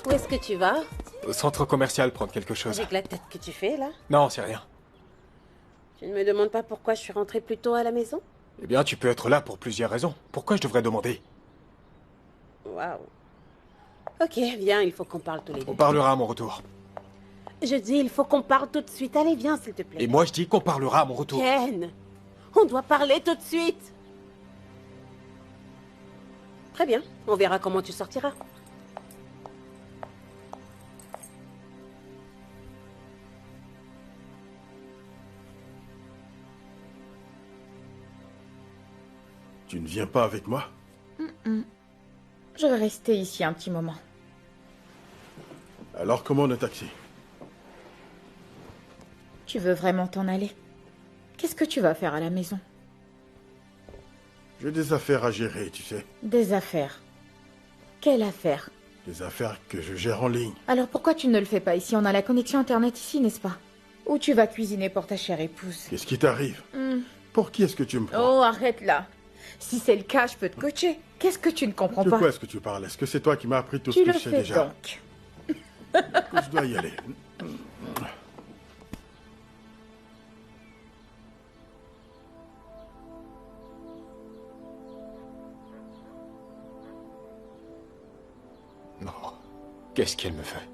Où est-ce que tu vas? Au centre commercial prendre quelque chose. Avec la tête que tu fais, là? Non, c'est rien. Tu ne me demandes pas pourquoi je suis rentrée plus tôt à la maison? Eh bien, tu peux être là pour plusieurs raisons. Pourquoi je devrais demander? Waouh. Ok, viens, il faut qu'on parle tous les deux. On parlera à mon retour. Je dis, il faut qu'on parle tout de suite. Allez, viens, s'il te plaît. Et moi, je dis qu'on parlera à mon retour. Ken, on doit parler tout de suite. Très bien, on verra comment tu sortiras. Tu ne viens pas avec moi? Je vais rester ici un petit moment. Alors commande un taxi. Tu veux vraiment t'en aller? Qu'est-ce que tu vas faire à la maison? J'ai des affaires à gérer, tu sais. Des affaires. Quelle affaire? Des affaires que je gère en ligne. Alors pourquoi tu ne le fais pas ici? On a la connexion internet ici, n'est-ce pas? Où tu vas cuisiner pour ta chère épouse? Qu'est-ce qui t'arrive? Pour qui est-ce que tu me prends? Oh, arrête là. Si c'est le cas, je peux te coacher. Qu'est-ce que tu ne comprends De pas? quoi est-ce que tu parles? Est-ce que c'est toi qui m'as appris tout ce Tu que le je sais fais déjà? donc. Je dois y aller. Non. Qu'est-ce qu'elle me fait?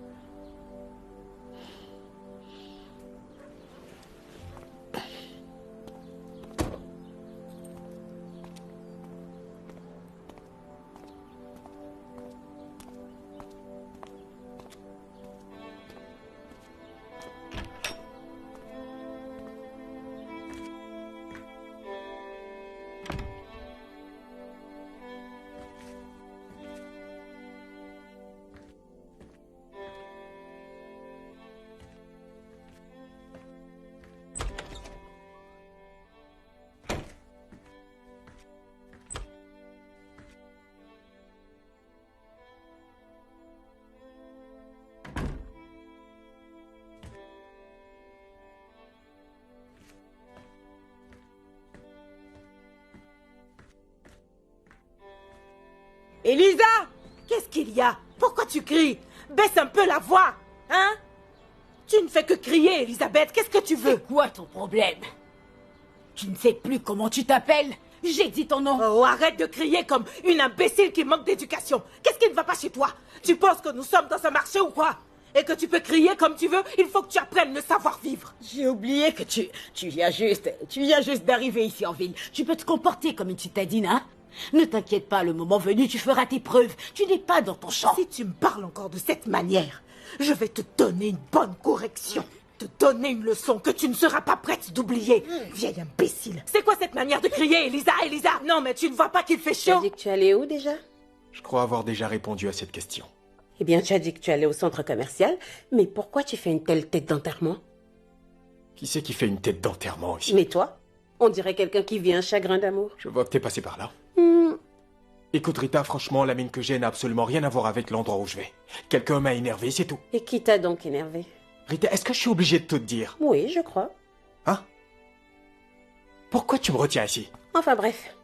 Elisa! Qu'est-ce qu'il y a? Pourquoi tu cries? Baisse un peu la voix, hein? Tu ne fais que crier, Elisabeth. Qu'est-ce que tu veux? C'est quoi ton problème? Tu ne sais plus comment tu t'appelles? J'ai dit ton nom. Oh, arrête de crier comme une imbécile qui manque d'éducation. Qu'est-ce qui ne va pas chez toi? Tu penses que nous sommes dans un marché ou quoi? Et que tu peux crier comme tu veux? Il faut que tu apprennes le savoir-vivre. J'ai oublié que tu viens juste d'arriver ici en ville. Tu peux te comporter comme une citadine, hein? Ne t'inquiète pas, le moment venu, tu feras tes preuves. Tu n'es pas dans ton champ. Si tu me parles encore de cette manière, je vais te donner une bonne correction. Te donner une leçon que tu ne seras pas prête d'oublier. Vieille imbécile. C'est quoi cette manière de crier, Elisa, Elisa? Non, mais tu ne vois pas qu'il fait Tu as chaud? dit que tu allais où déjà? Je crois avoir déjà répondu à cette question. Eh bien, tu as dit que tu allais au centre commercial, mais pourquoi tu fais une telle tête d'enterrement? Qui c'est qui fait une tête d'enterrement ici? Mais toi, on dirait quelqu'un qui vit un chagrin d'amour. Je vois que t'es passé par là. Écoute Rita, franchement, la mine que j'ai n'a absolument rien à voir avec l'endroit où je vais. Quelqu'un m'a énervé, c'est tout. Et qui t'a donc énervé? Rita, est-ce que je suis obligé de te le dire? Oui, je crois. Hein? Pourquoi tu me retiens ici? Enfin bref,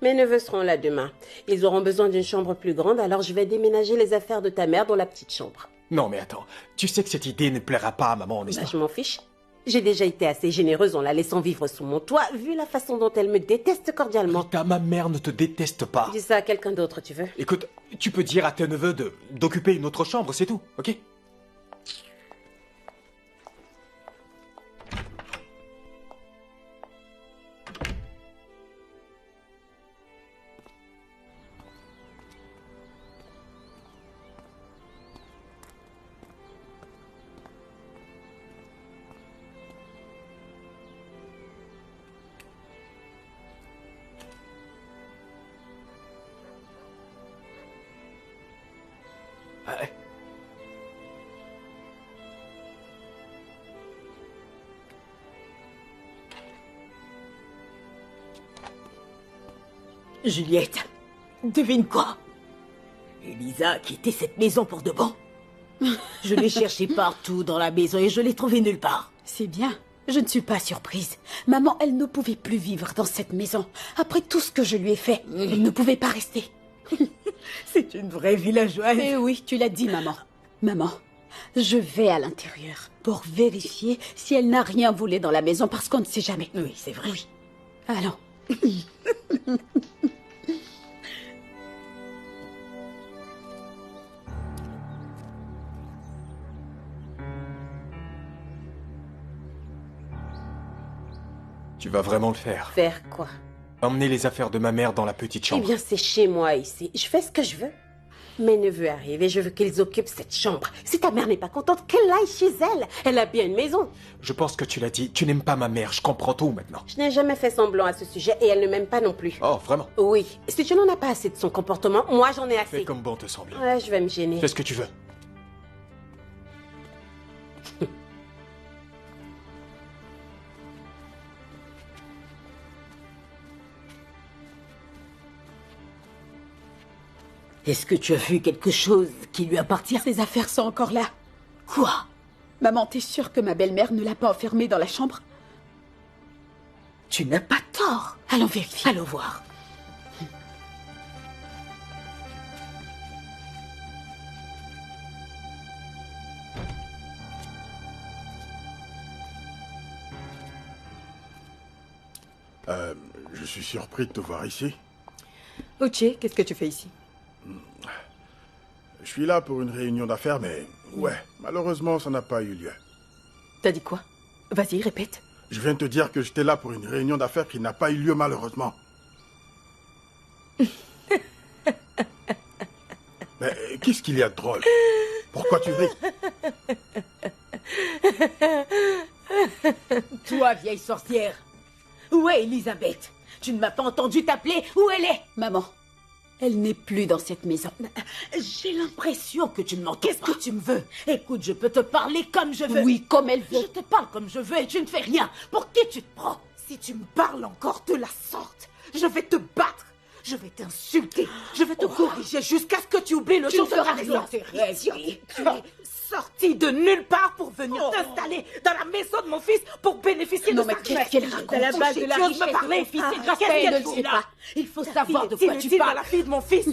mes neveux seront là demain. Ils auront besoin d'une chambre plus grande, alors je vais déménager les affaires de ta mère dans la petite chambre. Non mais attends, tu sais que cette idée ne plaira pas à maman, n'est-ce Bah, pas? je m'en fiche. J'ai déjà été assez généreuse en la laissant vivre sous mon toit, vu la façon dont elle me déteste cordialement. Rita, ma mère ne te déteste pas. Dis ça à quelqu'un d'autre, tu veux? Écoute, tu peux dire à tes neveux d'occuper une autre chambre, c'est tout, ok? Ouais. Juliette, devine quoi? Elisa a quitté cette maison pour de bon. Je l'ai cherchée partout dans la maison et je l'ai trouvée nulle part. C'est bien. Je ne suis pas surprise. Maman, elle ne pouvait plus vivre dans cette maison. Après tout ce que je lui ai fait, elle ne pouvait pas rester. C'est une vraie villageoise. Eh oui, tu l'as dit, maman. Maman, je vais à l'intérieur pour vérifier si elle n'a rien volé dans la maison parce qu'on ne sait jamais. Oui, c'est vrai. Oui. Allons. Tu vas vraiment le faire. Faire quoi? Emmener les affaires de ma mère dans la petite Eh chambre. bien, c'est chez moi ici. Je fais ce que je veux. Mes neveux arrivent et je veux qu'ils occupent cette chambre. Si ta mère n'est pas contente, qu'elle aille chez elle. Elle a bien une maison. Je pense que tu l'as dit, tu n'aimes pas ma mère, je comprends tout maintenant. Je n'ai jamais fait semblant à ce sujet et elle ne m'aime pas non plus. Oh, vraiment? Oui. Si tu n'en as pas assez de son comportement, moi j'en ai Fais assez. comme bon te semble. Ouais, je vais me gêner. Fais ce que tu veux. Est-ce que tu as vu quelque chose qui lui appartient? Ses affaires sont encore là. Quoi? Maman, t'es sûre que ma belle-mère ne l'a pas enfermée dans la chambre? Tu n'as pas tort. Allons vérifier. Allons voir. Je suis surpris de te voir ici. Uche, qu'est-ce que tu fais ici? Je suis là pour une réunion d'affaires, mais ouais, malheureusement, ça n'a pas eu lieu. T'as dit quoi? Vas-y, répète. Je viens de te dire que j'étais là pour une réunion d'affaires qui n'a pas eu lieu, malheureusement. Mais qu'est-ce qu'il y a de drôle? Pourquoi tu ris? Toi, vieille sorcière. Où est Elisabeth? Tu ne m'as pas entendu t'appeler? Où elle est? Maman, elle n'est plus dans cette maison. J'ai l'impression que tu ne m'entends pas. Qu'est-ce que tu me veux? Écoute, je peux te parler comme je veux. Oui, comme elle veut. Je te parle comme je veux et tu ne fais rien. Pour qui tu te prends? Si tu me parles encore de la sorte, je vais te battre. Je vais t'insulter. Je vais te corriger jusqu'à ce que tu oublies le Tu jour ne de feras ma rien. naissance. Tu es sorti de nulle part pour venir t'installer dans la maison de mon fils pour bénéficier Non, de mais sa qu'est-ce retraite. qu'elle raconte? À la base de la Tu oses richesse me parler, de mon fils, c'est grâce qu'est-ce à qu'elle elle ne que sait tu l'as. pas? Il faut Ta savoir fille de est quoi tu inutile parles. dans La fille de mon fils.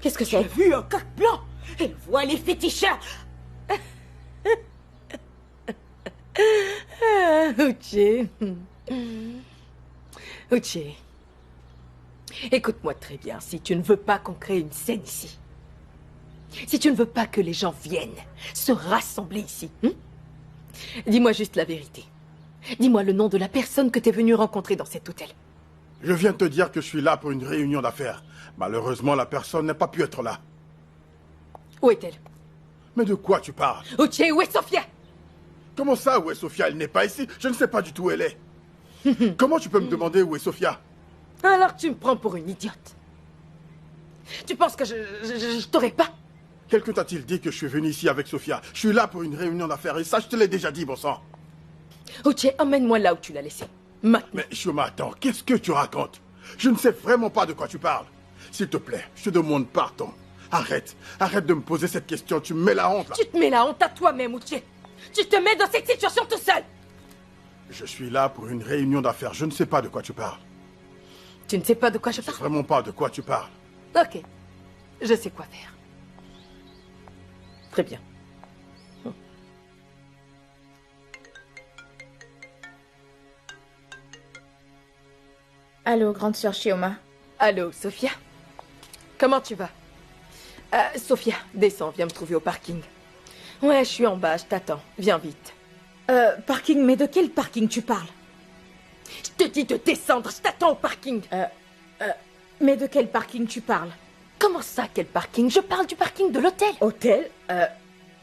Qu'est-ce que Tu as c'est? vu un coq blanc? Elle voit les féticheurs. Uche. Uche. Écoute-moi très bien. Si tu ne veux pas qu'on crée une scène ici, si tu ne veux pas que les gens viennent se rassembler ici, dis-moi juste la vérité. Dis-moi le nom de la personne que tu es venu rencontrer dans cet hôtel. Je viens de te dire que je suis là pour une réunion d'affaires. Malheureusement, la personne n'a pas pu être là. Où est-elle? Mais de quoi tu parles? Uche, où est Sophia? Comment ça, où est Sophia? Elle n'est pas ici. Je ne sais pas du tout où elle est. Comment tu peux me demander où est Sophia? Alors tu me prends pour une idiote. Tu penses que je t'aurais pas? Quelqu'un t'a-t-il dit que je suis venu ici avec Sophia? Je suis là pour une réunion d'affaires et ça, je te l'ai déjà dit, bon sang. Uche, emmène-moi là où tu l'as laissé. Maintenant. Mais Shuma, attends, qu'est-ce que tu racontes? Je ne sais vraiment pas de quoi tu parles. S'il te plaît, je te demande pardon. Arrête de me poser cette question, tu me mets la honte là. Tu te mets la honte à toi-même, Uche. Tu te mets dans cette situation tout seul. Je suis là pour une réunion d'affaires, je ne sais pas de quoi tu parles. Tu ne sais pas de quoi je Je sais parle? vraiment pas de quoi tu parles. Ok. Je sais quoi faire. Très bien. Allô, grande sœur Shioma. Allô, Sophia? Comment tu vas? Sophia, descends, viens me trouver au parking. Ouais, je suis en bas, je t'attends. Viens vite. Parking, mais de quel parking tu parles? Je te dis de descendre, je t'attends au parking. Mais de quel parking tu parles? Comment ça, quel parking? Je parle du parking de l'hôtel. Hôtel?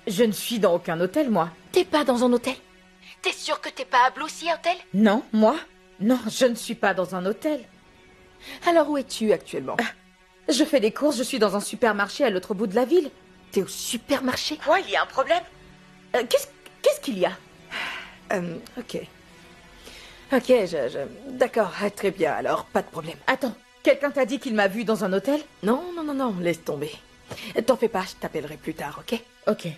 Je ne suis dans aucun hôtel, moi. T'es pas dans un hôtel? T'es sûr que t'es pas à Blue Sea Hotel? Non, moi? Non, je ne suis pas dans un hôtel. Alors où es-tu actuellement? Je fais des courses, je suis dans un supermarché à l'autre bout de la ville. T'es au supermarché? Quoi, il y a un problème? Qu'est-ce qu'il y a? Ok. Ok, D'accord, très bien, alors, pas de problème. Attends, quelqu'un t'a dit qu'il m'a vu dans un hôtel? Non, laisse tomber. T'en fais pas, je t'appellerai plus tard, ok? Ok.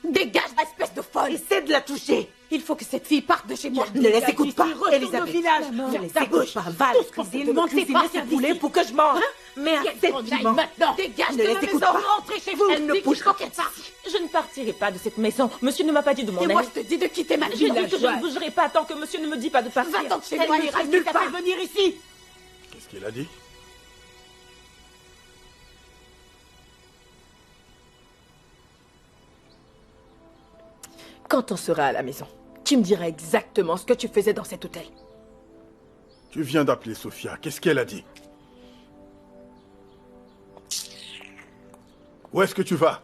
Dégage, espèce de folle. Essaie de la toucher. Il faut que cette fille parte de chez moi. Ne les écoute pas, Elisabeth. Elisabeth. Ne les écoute pas. Va à la cuisine, monte tes passes à poulet pour que je mange. Mais assez, Piment. Maintenant, dégage Ne de les ma écoute maison, pas. rentrez chez vous. Elle ne Dis qu'il bougera faut qu'elle pas. parte. Je ne partirai pas de cette maison. Monsieur ne m'a pas dit de m'en Et aller. moi, je te dis de quitter ma Je dis que je ne villageoise. bougerai pas tant que monsieur ne me dit pas de partir. Va-t'en chez Elle moi, ne Iris, nulle qui t'a part. fait venir ici. Qu'est-ce qu'il a dit? Quand on sera à la maison, tu me diras exactement ce que tu faisais dans cet hôtel. Tu viens d'appeler Sophia. Qu'est-ce qu'elle a dit? Où est-ce que tu vas?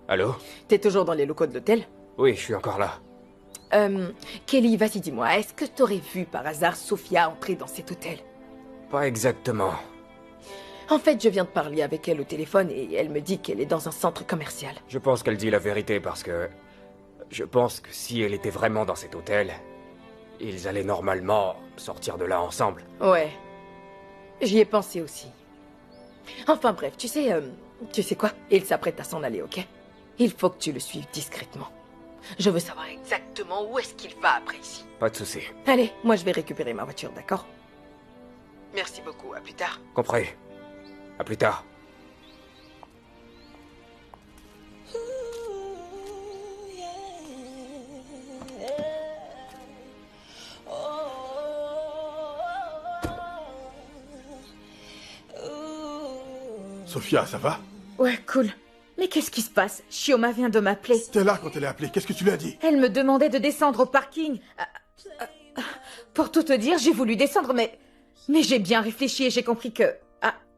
Allô? T'es toujours dans les locaux de l'hôtel? Oui, je suis encore là. Kelly, vas-y, dis-moi, est-ce que t'aurais vu par hasard Sophia entrer dans cet hôtel? Pas exactement. En fait, je viens de parler avec elle au téléphone et elle me dit qu'elle est dans un centre commercial. Je pense qu'elle dit la vérité parce que... Je pense que si elle était vraiment dans cet hôtel, ils allaient normalement sortir de là ensemble. Ouais, j'y ai pensé aussi. Enfin bref, tu sais quoi? Il s'apprête à s'en aller, ok? Il faut que tu le suives discrètement. Je veux savoir exactement où est-ce qu'il va après ici. Pas de souci. Allez, moi je vais récupérer ma voiture, d'accord? Merci beaucoup, à plus tard. Compris. À plus tard. Sophia, ça va? Ouais, cool. Mais qu'est-ce qui se passe? Shioma vient de m'appeler. T'es là quand elle est appelée. Qu'est-ce que tu lui as dit? Elle me demandait de descendre au parking. Pour tout te dire, j'ai voulu descendre, mais j'ai bien réfléchi et j'ai compris que...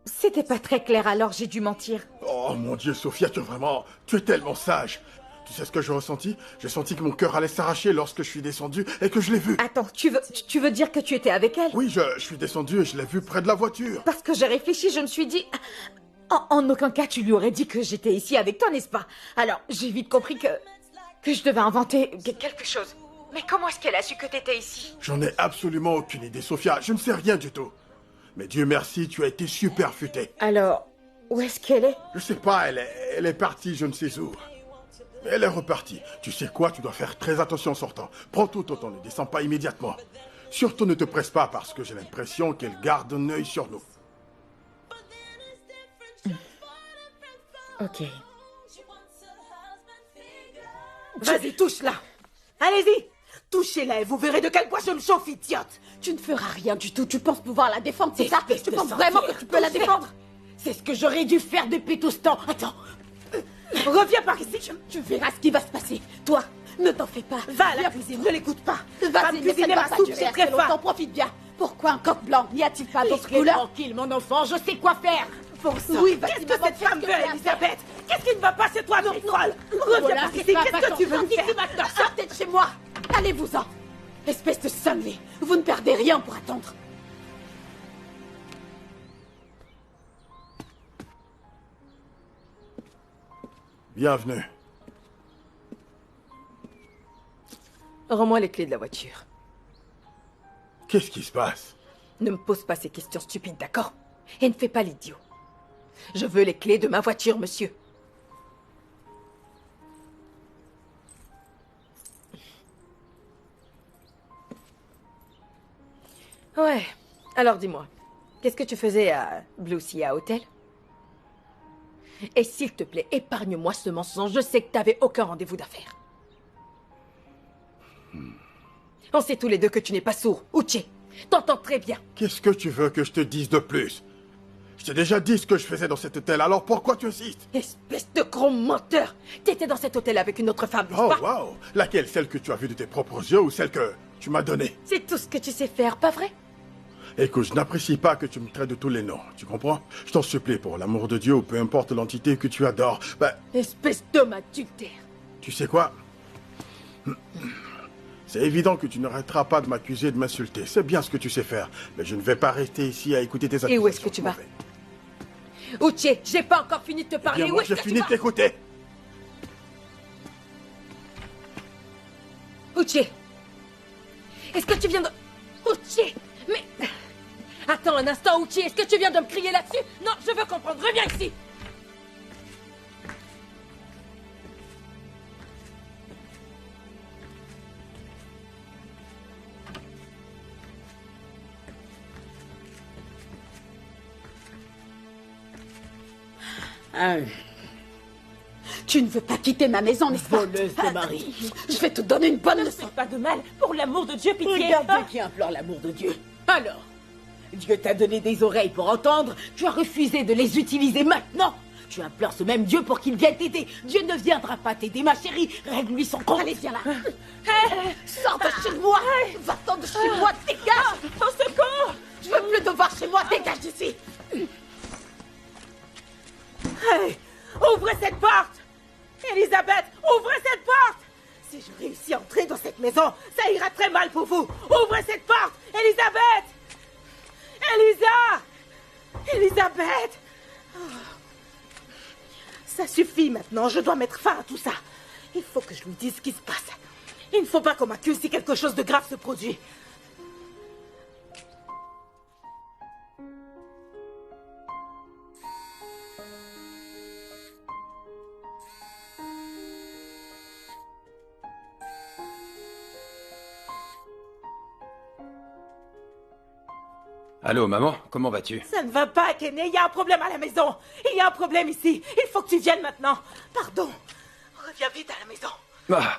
c'était pas très clair, alors j'ai dû mentir. Oh mon Dieu, Sophia, tu es tellement sage. Tu sais ce que j'ai ressenti? J'ai senti que mon cœur allait s'arracher lorsque je suis descendu et que je l'ai vue. Attends, tu veux dire que tu étais avec elle? Oui, je suis descendu et je l'ai vue près de la voiture. Parce que j'ai réfléchi, je me suis dit... En aucun cas, tu lui aurais dit que j'étais ici avec toi, n'est-ce pas? Alors, j'ai vite compris que je devais inventer quelque chose. Mais comment est-ce qu'elle a su que t'étais ici? J'en ai absolument aucune idée, Sophia. Je ne sais rien du tout. Mais Dieu merci, tu as été super futée. Alors, où est-ce qu'elle est? Je sais pas, elle est partie, je ne sais où. Mais elle est repartie. Tu sais quoi, tu dois faire très attention en sortant. Prends tout ton temps, ne descends pas immédiatement. Surtout ne te presse pas parce que j'ai l'impression qu'elle garde un œil sur nous. Ok. Vas-y, touche-la. Allez-y, touchez-la et vous verrez de quel point je me chauffe, idiote. Tu ne feras rien du tout. Tu penses pouvoir la défendre, c'est ça? Espèce Tu de penses sorcière. vraiment que tu peux la défendre? C'est ce que j'aurais dû faire depuis tout ce temps. Attends, Reviens par ici. tu verras ce qui va se passer. Toi, ne t'en fais pas. Va à la Viens, cuisine, ne l'écoute pas. Va Vas-y, me mais ça cuisiner ne va ma pas soupe, durer j'ai assez très faim. longtemps. Profite bien. Pourquoi un coq blanc? N'y a-t-il pas d'autre couleur? Tranquille, mon enfant, je sais quoi faire. Bon sang, Oui, qu'est-ce vas-y, que maman, cette fais femme ce veut, qu'elle a à Elisabeth? Qu'est-ce qui ne va pas, c'est toi, non, folle. Reviens Voilà, par c'est ici, ça, qu'est-ce que va-t'en. tu veux me Sortez faire? d'ici maintenant, sortez de chez moi. Allez-vous-en. Espèce de cinglé, vous ne perdez rien pour attendre. Bienvenue. Rends-moi les clés de la voiture. Qu'est-ce qui se passe? Ne me pose pas ces questions stupides, d'accord? Et ne fais pas l'idiot. Je veux les clés de ma voiture, monsieur. Ouais. Alors dis-moi, qu'est-ce que tu faisais à Blue Sea Hotel? Et s'il te plaît, épargne-moi ce mensonge. Je sais que t'avais aucun rendez-vous d'affaires. On sait tous les deux que tu n'es pas sourd. Uche, t'entends très bien. Qu'est-ce que tu veux que je te dise de plus? Je t'ai déjà dit ce que je faisais dans cet hôtel, alors pourquoi tu insistes? Espèce de gros menteur. T'étais dans cet hôtel avec une autre femme, n'est-ce Oh, pas? waouh! Laquelle? Celle que tu as vue de tes propres yeux ou celle que tu m'as donnée? C'est tout ce que tu sais faire, pas vrai? Écoute, je n'apprécie pas que tu me traites de tous les noms, tu comprends? Je t'en supplie, pour l'amour de Dieu ou peu importe l'entité que tu adores, Espèce d'homme adultère. tu sais quoi? C'est évident que tu n'arrêteras pas de m'accuser et de m'insulter. C'est bien ce que tu sais faire. Mais je ne vais pas rester ici à écouter tes accusations. Et où est-ce que tu vas? Uche, j'ai pas encore fini de te parler. Bien, Où moi, est-ce j'ai que fini tu de t'écouter. vas? Uche, est-ce que tu viens de... Uche, mais... Attends un instant, Uche, est-ce que tu viens de me crier là-dessus? Non, je veux comprendre, reviens ici. Ah, Tu ne veux pas quitter ma maison, n'est-ce pas? voleuse de mari. Je vais te donner une bonne Ne leçon. fais pas de mal. Pour l'amour de Dieu, pitié. Regarde Dieu qui implore l'amour de Dieu. Alors, Dieu t'a donné des oreilles pour entendre, tu as refusé de les utiliser maintenant. Tu implores ce même Dieu pour qu'il vienne t'aider. Dieu ne viendra pas t'aider, ma chérie. Règle-lui son compte. Allez, viens là. Sors de chez moi. Va-t'en de chez moi, dégage. Au secours. Je veux plus te voir chez moi, dégage d'ici. Hey, ouvrez cette porte. Elisabeth, ouvrez cette porte. Si je réussis à entrer dans cette maison, ça ira très mal pour vous. Ouvrez cette porte. Elisabeth. Elisabeth. Oh. Ça suffit maintenant, je dois mettre fin à tout ça. Il faut que je lui dise ce qui se passe. Il ne faut pas qu'on m'accuse si quelque chose de grave se produit. Allô, maman, comment vas-tu? Ça ne va pas, Kenny, il y a un problème à la maison. Il y a un problème ici. Il faut que tu viennes maintenant. Pardon. Reviens vite à la maison. Ah,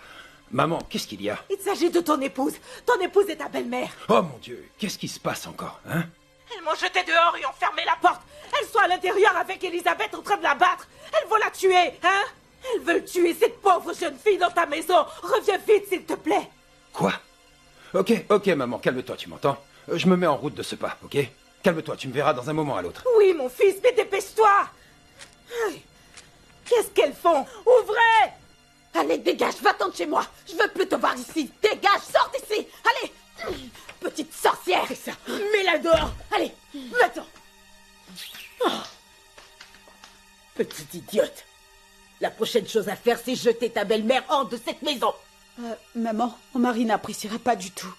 maman, qu'est-ce qu'il y a? Il s'agit de ton épouse. Ton épouse est ta belle-mère. Oh mon Dieu, qu'est-ce qui se passe encore, hein? Elles m'ont jeté dehors et ont fermé la porte. Elles sont à l'intérieur avec Elisabeth en train de la battre. Elles vont la tuer, hein? Elles veulent tuer cette pauvre jeune fille dans ta maison. Reviens vite, s'il te plaît. Quoi? Ok, maman, calme-toi, tu m'entends? Je me mets en route de ce pas, ok? Calme-toi, tu me verras dans un moment à l'autre. Oui, mon fils, mais dépêche-toi. Hey, qu'est-ce qu'elles font? Ouvrez! Allez, dégage, va-t'en de chez moi. Je veux plus te voir ici. Dégage, sors d'ici. Allez. Petite sorcière. C'est ça. Mets-la dehors. Allez, va-t'en. Petite idiote. La prochaine chose à faire, c'est jeter ta belle-mère hors de cette maison. Maman, mon mari n'apprécierait pas du tout.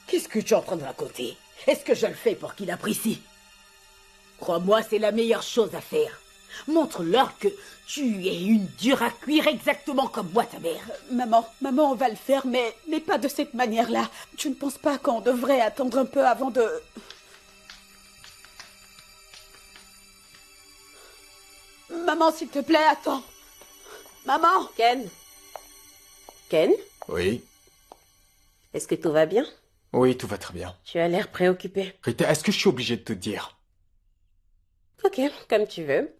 Qu'est-ce que tu es en train de raconter? Est-ce que je le fais pour qu'il apprécie? Crois-moi, c'est la meilleure chose à faire. Montre-leur que tu es une dure à cuire exactement comme moi, ta mère. Maman, on va le faire, mais pas de cette manière-là. Tu ne penses pas qu'on devrait attendre un peu avant de... Maman, s'il te plaît, attends. Maman! Ken? Ken? Oui. Est-ce que tout va bien? Oui, tout va très bien. Tu as l'air préoccupé. Rita, est-ce que je suis obligé de te dire? Ok, comme tu veux.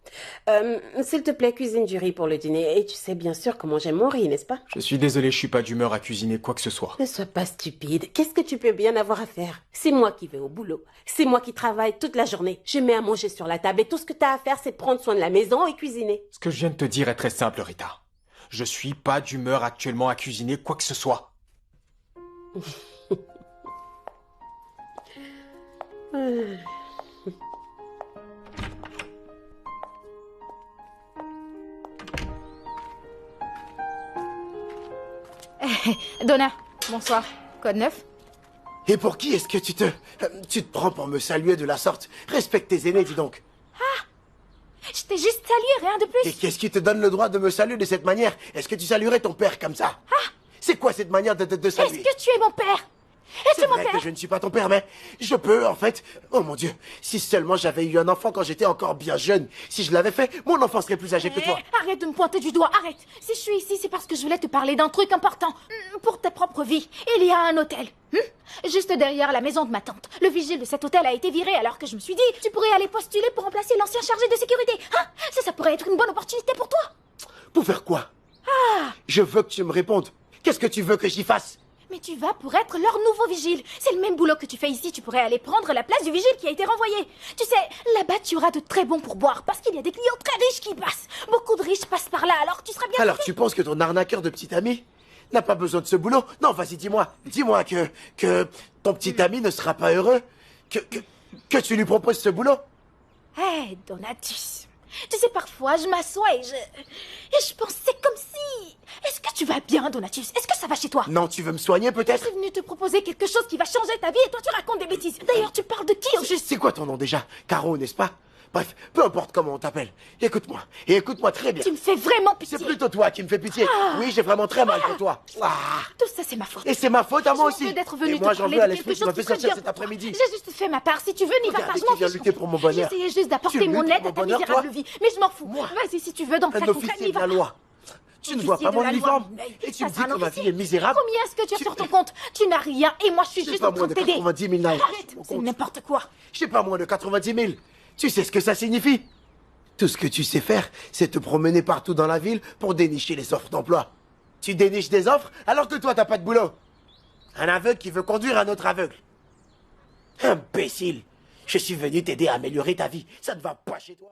S'il te plaît, cuisine du riz pour le dîner. Et tu sais bien sûr comment j'aime mon riz, n'est-ce pas? Je suis désolé, je suis pas d'humeur à cuisiner quoi que ce soit. Ne sois pas stupide. Qu'est-ce que tu peux bien avoir à faire? C'est moi qui vais au boulot. C'est moi qui travaille toute la journée. Je mets à manger sur la table et tout ce que tu as à faire, c'est prendre soin de la maison et cuisiner. Ce que je viens de te dire est très simple, Rita. Je suis pas d'humeur actuellement à cuisiner quoi que ce soit. Donna, bonsoir. Code 9? Et pour qui est-ce que tu te prends pour me saluer de la sorte? Respecte tes aînés, dis donc. Je t'ai juste salué, rien de plus. Et qu'est-ce qui te donne le droit de me saluer de cette manière? Est-ce que tu saluerais ton père comme ça? C'est quoi cette manière de saluer? Est-ce que tu es mon père? C'est vrai que je ne suis pas ton père, mais je peux, en fait. Oh mon Dieu, si seulement j'avais eu un enfant quand j'étais encore bien jeune. Si je l'avais fait, mon enfant serait plus âgé que toi. Arrête de me pointer du doigt, arrête. Si je suis ici, c'est parce que je voulais te parler d'un truc important. Pour ta propre vie, il y a un hôtel. Juste derrière la maison de ma tante. Le vigile de cet hôtel a été viré, alors que je me suis dit, tu pourrais aller postuler pour remplacer l'ancien chargé de sécurité. Ça pourrait être une bonne opportunité pour toi. Pour faire quoi? Je veux que tu me répondes. Qu'est-ce que tu veux que j'y fasse? Mais tu vas pour être leur nouveau vigile. C'est le même boulot que tu fais ici. Tu pourrais aller prendre la place du vigile qui a été renvoyé. Tu sais, là-bas, tu auras de très bons pourboires parce qu'il y a des clients très riches qui passent. Beaucoup de riches passent par là, alors tu seras bien... Alors tu penses que ton arnaqueur de petit ami n'a pas besoin de ce boulot? Non, vas-y, dis-moi. Dis-moi que ton petit ami ne sera pas heureux. Que tu lui proposes ce boulot. Hé, Donatus. Tu sais, parfois, je m'assois et je pense, c'est comme si... Est-ce que tu vas bien, Donatus? Est-ce que ça va chez toi? Non, tu veux me soigner Je peut-être? suis venue te proposer quelque chose qui va changer ta vie et toi, tu racontes des bêtises. D'ailleurs, tu parles de qui au juste? C'est quoi ton nom déjà? Caro, n'est-ce pas? Bref, peu importe comment on t'appelle. Écoute-moi, et écoute-moi très bien. Tu me fais vraiment pitié. C'est plutôt toi qui me fais pitié. Oui, j'ai vraiment très mal pour toi. Tout ça, c'est ma faute. Et c'est ma faute à moi Je m'en aussi. veux d'être venue Et moi, te j'en parler veux à de l'esprit quelque qui m'a chose fait qui serait sortir bien cet pour toi. après-midi. J'ai juste fait ma part. Si tu veux, n'y va pas. Je qui m'en vient fiche. lutter pour mon bonheur. J'essayais juste d'apporter Tu mon luttes aide pour à mon ta bonheur, misérable toi vie. Mais je m'en fous. Moi Vas-y, si tu veux, dans le Un cas concret, officier n'y de va la pas. loi. Tu ne vois Officier pas de mon la loi, uniforme mon œil. et tu me Ça dis sera que un ma officier. vie est misérable. Combien est-ce que tu as sur ton compte? Tu n'as rien et moi je suis J'ai juste pas en train moins de de t'aider. 90 000 naira. Arrête, c'est n'importe quoi. J'ai pas moins de 90 000. Tu sais ce que ça signifie? Tout ce que tu sais faire, c'est te promener partout dans la ville pour dénicher les offres d'emploi. Tu déniches des offres alors que toi t'as pas de boulot. Un aveugle qui veut conduire un autre aveugle. Imbécile. Je suis venu t'aider à améliorer ta vie. Ça ne va pas chez toi.